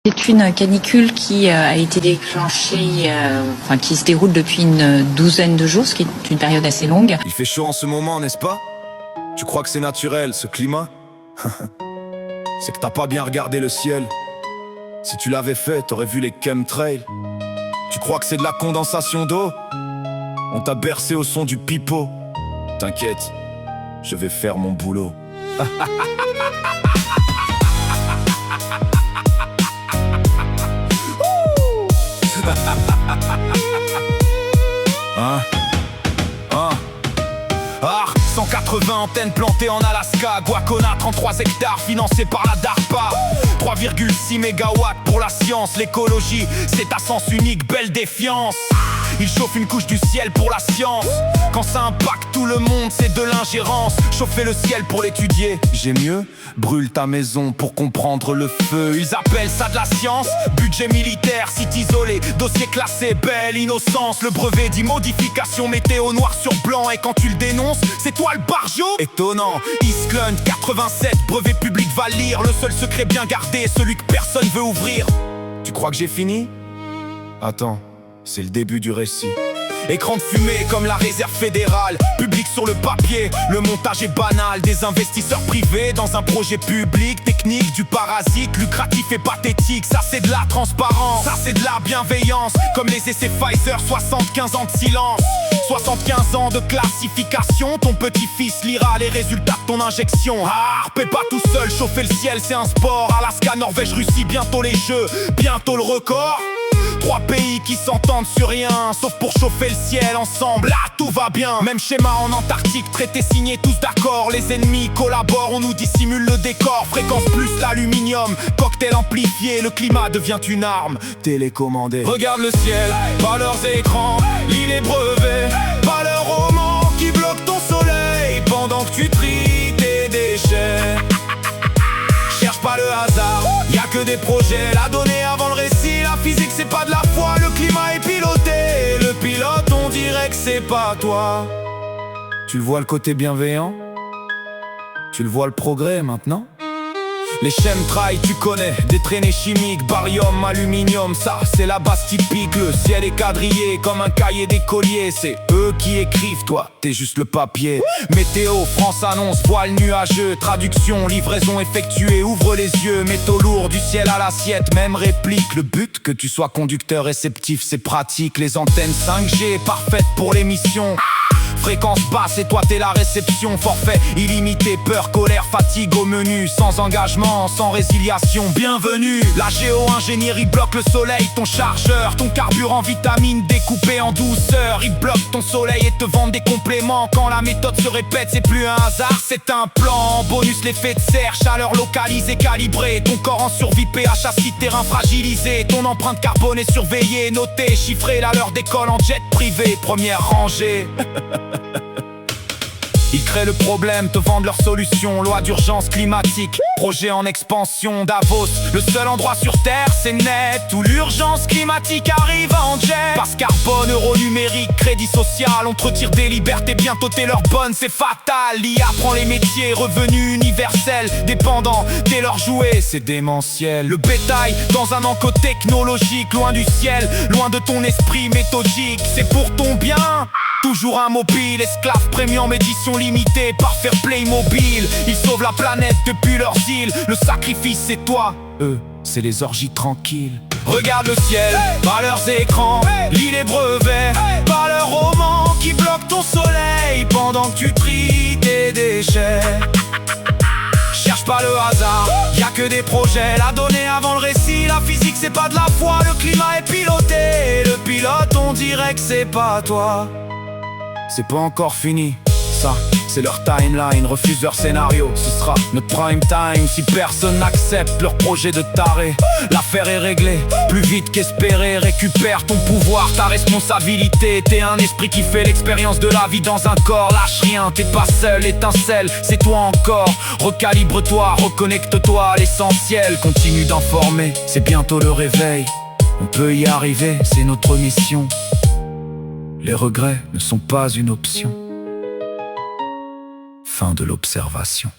C'est une canicule qui a été déclenchée, qui se déroule depuis une douzaine de jours, ce qui est une période assez longue. Il fait chaud en ce moment, n'est-ce pas? Tu crois que c'est naturel, ce climat? C'est que t'as pas bien regardé le ciel. Si tu l'avais fait, t'aurais vu les chemtrails. Tu crois que c'est de la condensation d'eau? On t'a bercé au son du pipeau. T'inquiète, je vais faire mon boulot. Hein? 180 antennes plantées en Alaska. Guacona, 33 hectares financés par la DARPA. 3,6 mégawatts pour la science. L'écologie, c'est à sens unique, belle défiance. Il chauffe une couche du ciel pour la science. Quand ça impacte tout le monde, c'est de l'ingérence. Chauffer le ciel pour l'étudier, j'ai mieux. Brûle ta maison pour comprendre le feu. Ils appellent ça de la science. Budget militaire, site isolé, dossier classé, belle innocence. Le brevet dit modification météo noir sur blanc. Et quand tu le dénonces, c'est toi le barjo. Étonnant, Eastland 87, brevet public va lire. Le seul secret bien gardé, celui que personne veut ouvrir. Tu crois que j'ai fini? Attends, c'est le début du récit. Écran de fumée comme la réserve fédérale. Public sur le papier, le montage est banal. Des investisseurs privés dans un projet public. Technique du parasite, lucratif et pathétique. Ça c'est de la transparence, ça c'est de la bienveillance. Comme les essais Pfizer, 75 ans de silence. 75 ans de classification. Ton petit-fils lira les résultats de ton injection. Paie pas tout seul, chauffer le ciel c'est un sport. Alaska, Norvège, Russie, bientôt les jeux, bientôt le record. 3 pays qui s'entendent sur rien, sauf pour chauffer le ciel ensemble, là tout va bien. Même schéma en Antarctique, traité signé, tous d'accord. Les ennemis collaborent, on nous dissimule le décor. Fréquence plus l'aluminium, cocktail amplifié. Le climat devient une arme télécommandée. Regarde le ciel, pas leurs écrans, lis les brevets, pas leurs romans qui bloquent ton soleil pendant que tu tries tes déchets. Cherche pas le hasard, y'a que des projets. La donnée avant le récit, la physique c'est pas de la foi. Le climat est piloté, le pilote on dirait que c'est pas toi. Tu le vois le côté bienveillant? Tu le vois le progrès maintenant? Les chemtrails tu connais, des traînées chimiques, barium, aluminium, ça c'est la base typique. Le ciel est quadrillé comme un cahier d'écolier. C'est eux qui écrivent, toi t'es juste le papier. Météo, France annonce, voile nuageux. Traduction, livraison effectuée, ouvre les yeux. Métaux lourds du ciel à l'assiette, même réplique. Le but que tu sois conducteur réceptif c'est pratique. Les antennes 5G, parfaites pour l'émission. Fréquence basse et toi t'es la réception. Forfait illimité, peur, colère, fatigue au menu. Sans engagement, sans résiliation, bienvenue. La géo-ingénierie bloque le soleil, ton chargeur. Ton carburant vitamine découpé en douceur. Ils bloquent ton soleil et te vendent des compléments. Quand la méthode se répète, c'est plus un hasard, c'est un plan. Bonus l'effet de serre, chaleur localisée, calibrée. Ton corps en survie, pH acide, terrain fragilisé. Ton empreinte carbone est surveillée, notée, chiffrée. La leur décolle en jet privé, première rangée. Ils créent le problème, te vendent leur solution. Loi d'urgence climatique, projet en expansion. Davos, le seul endroit sur terre c'est net où l'urgence climatique arrive en jet. Passe carbone, euro numérique, crédit social. On te retire des libertés, bientôt t'es leur bonne, c'est fatal. L'IA prend les métiers, revenus universels. Dépendant, t'es leur jouet, c'est démentiel. Le bétail dans un enclos technologique. Loin du ciel, loin de ton esprit méthodique. C'est pour ton bien, toujours un mobile. Esclave premium, édition limitée par Fair Play Mobile. Ils sauvent la planète depuis leurs îles. Le sacrifice c'est toi, eux c'est les orgies tranquilles. Regarde le ciel, pas leurs écrans, lis les brevets, pas leurs romans qui bloquent ton soleil pendant que tu tries tes déchets. Cherche pas le hasard, y'a que des projets. La donnée avant le récit, la physique c'est pas de la foi. Le climat est piloté, le pilote on dirait que c'est pas toi. C'est pas encore fini, ça c'est leur timeline, refuse leur scénario. Ce sera notre prime time si personne n'accepte leur projet de taré. L'affaire est réglée, plus vite qu'espéré. Récupère ton pouvoir, ta responsabilité. T'es un esprit qui fait l'expérience de la vie dans un corps. Lâche rien, t'es pas seul, étincelle, c'est toi encore. Recalibre-toi, reconnecte-toi à l'essentiel. Continue d'informer, c'est bientôt le réveil. On peut y arriver, c'est notre mission. Les regrets ne sont pas une option. Fin de l'observation.